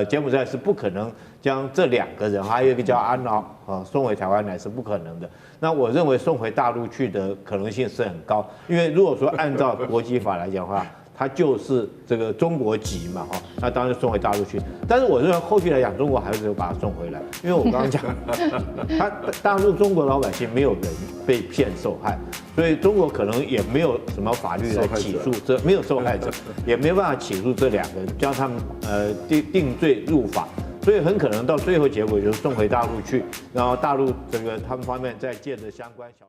D: 柬埔寨是不可能将这2个人，还有一个叫安劳送回台湾来是不可能的。那我认为送回大陆去的可能性是很高，因为如果说按照国际法来讲的话，他就是这个中国籍嘛那当然送回大陆去。但是我认为后续来讲，中国还是把他送回来，因为我刚刚讲，大陆中国老百姓没有人被骗受害。所以中国可能也没有什么法律来起诉没有受害者，也没办法起诉这2个，将他们定罪入法，所以很可能到最后结果就是送回大陆去，然后大陆这个他们方面再借着相关小。